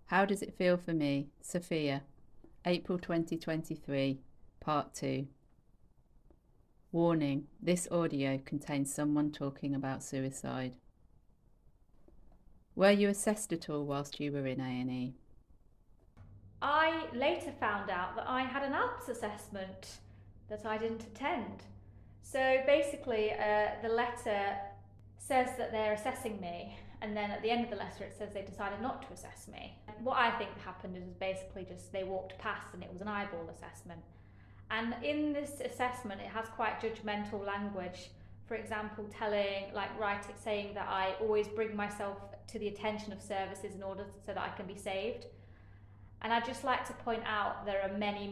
How does it feel for me? Sophia, April 2023, Part 2. Warning, this audio contains someone talking about suicide. Were you assessed at all whilst you were in A&E? I later found out that I had an ALPs assessment that I didn't attend. So basically, the letter says that they're assessing me, and then at the end of the letter it says they decided not to assess me. What I think happened is basically just they walked past and it was an eyeball assessment. And in this assessment it has quite judgmental language. For example, saying that I always bring myself to the attention of services in order so that I can be saved. And I'd just like to point out there are many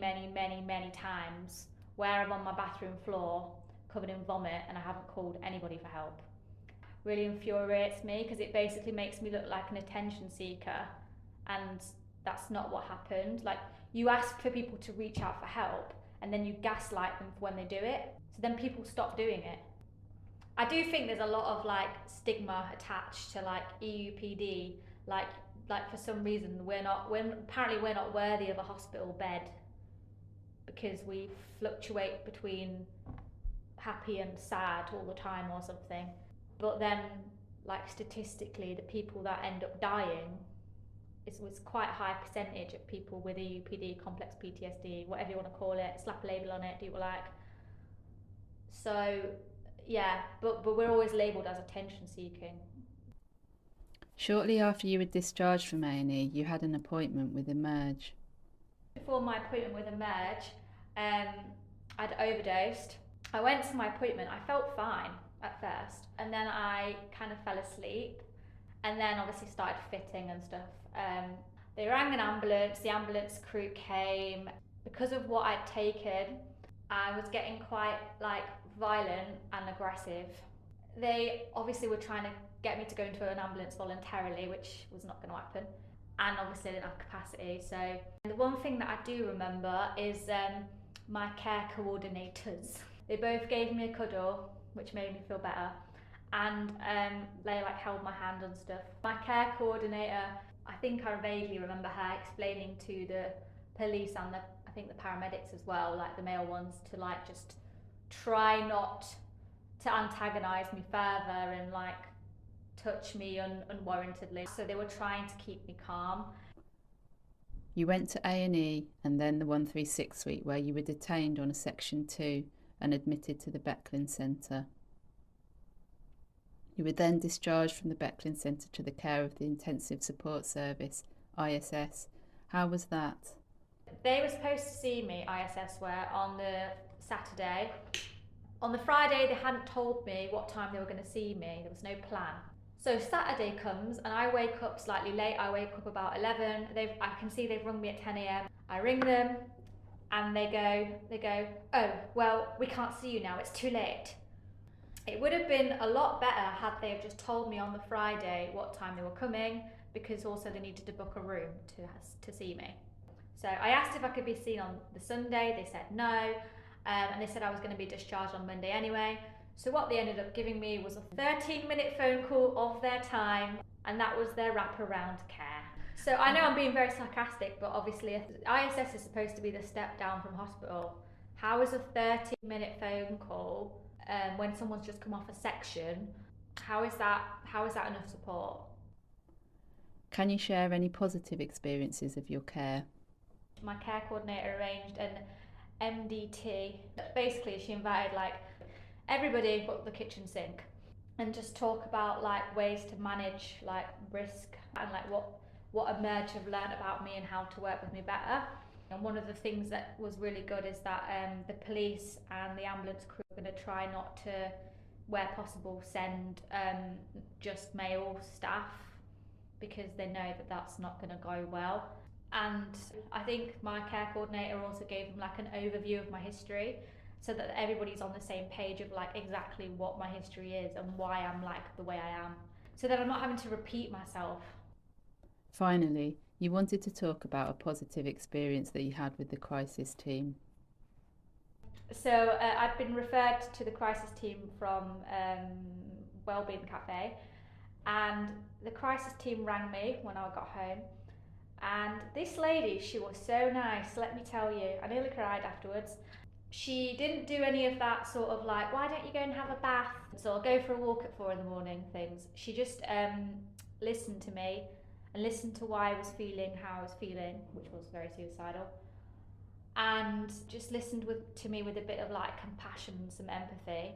times where I'm on my bathroom floor covered in vomit and I haven't called anybody for help. Really infuriates me because it basically makes me look like an attention seeker, and that's not what happened. Like, you ask for people to reach out for help and then you gaslight them for when they do it, so then people stop doing it. I do think there's a lot of stigma attached to EUPD, like for some reason apparently we're not worthy of a hospital bed because we fluctuate between happy and sad all the time or something. But then statistically the people that end up dying was quite a high percentage of people with EUPD, complex PTSD, whatever you want to call it, slap a label on it, do what you like. So yeah, but we're always labelled as attention seeking. Shortly after you were discharged from A&E, you had an appointment with Emerge. Before my appointment with Emerge, I'd overdosed. I went to my appointment, I felt fine at first, and then I kind of fell asleep, and then obviously started fitting and stuff. They rang an ambulance, the ambulance crew came. Because of what I'd taken, I was getting quite violent and aggressive. They obviously were trying to get me to go into an ambulance voluntarily, which was not going to happen, and obviously I didn't have capacity. So the one thing that I do remember is my care coordinators. They both gave me a cuddle, which made me feel better, and they held my hand and stuff. My care coordinator, I think I vaguely remember her explaining to the police and I think the paramedics as well, the male ones, to just try not to antagonise me further and touch me unwarrantedly. So they were trying to keep me calm. You went to A&E and then the 136 suite where you were detained on a Section 2 and admitted to the Becklin Centre. You were then discharged from the Becklin Centre to the care of the Intensive Support Service, ISS. How was that? They were supposed to see me, ISS were, on the Saturday. On the Friday, they hadn't told me what time they were going to see me. There was no plan. So Saturday comes and I wake up slightly late. I wake up about 11. I can see they've rung me at 10 a.m. I ring them and they go, oh, well, we can't see you now. It's too late. It would have been a lot better had they have just told me on the Friday what time they were coming, because also they needed to book a room to see me. So I asked if I could be seen on the Sunday. They said no, and they said I was going to be discharged on Monday anyway. So what they ended up giving me was a 13-minute phone call of their time, and that was their wraparound care. So I know I'm being very sarcastic, but obviously ISS is supposed to be the step down from hospital. How is a 13-minute phone call when someone's just come off a section? How is that enough support? Can you share any positive experiences of your care? My care coordinator arranged an MDT. Basically, she invited everybody but the kitchen sink and just talk about ways to manage risk and what Emerge have learned about me and how to work with me better. And one of the things that was really good is that the police and the ambulance crew are going to try not to, where possible, send just male staff, because they know that that's not going to go well. And I think my care coordinator also gave them an overview of my history, so that everybody's on the same page of exactly what my history is and why I'm the way I am, so that I'm not having to repeat myself. Finally, you wanted to talk about a positive experience that you had with the crisis team. So I'd been referred to the crisis team from Wellbeing Cafe, and the crisis team rang me when I got home, And this lady, she was so nice, let me tell you. I nearly cried afterwards. She didn't do any of that sort of like, why don't you go and have a bath? So I'll go for a walk at 4 in the morning things. She just listened to me and listened to why I was feeling how I was feeling, which was very suicidal. And just listened to me with a bit of like compassion and some empathy.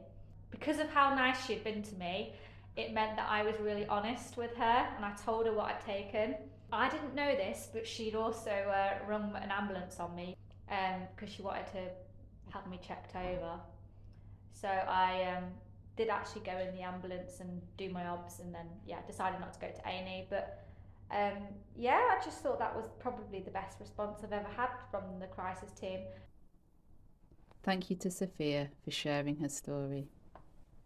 Because of how nice she had been to me, it meant that I was really honest with her and I told her what I'd taken. I didn't know this, but she'd also rung an ambulance on me because she wanted to have me checked over. So I did actually go in the ambulance and do my obs, and then decided not to go to A&E. But I just thought that was probably the best response I've ever had from the crisis team. Thank you to Sophia for sharing her story.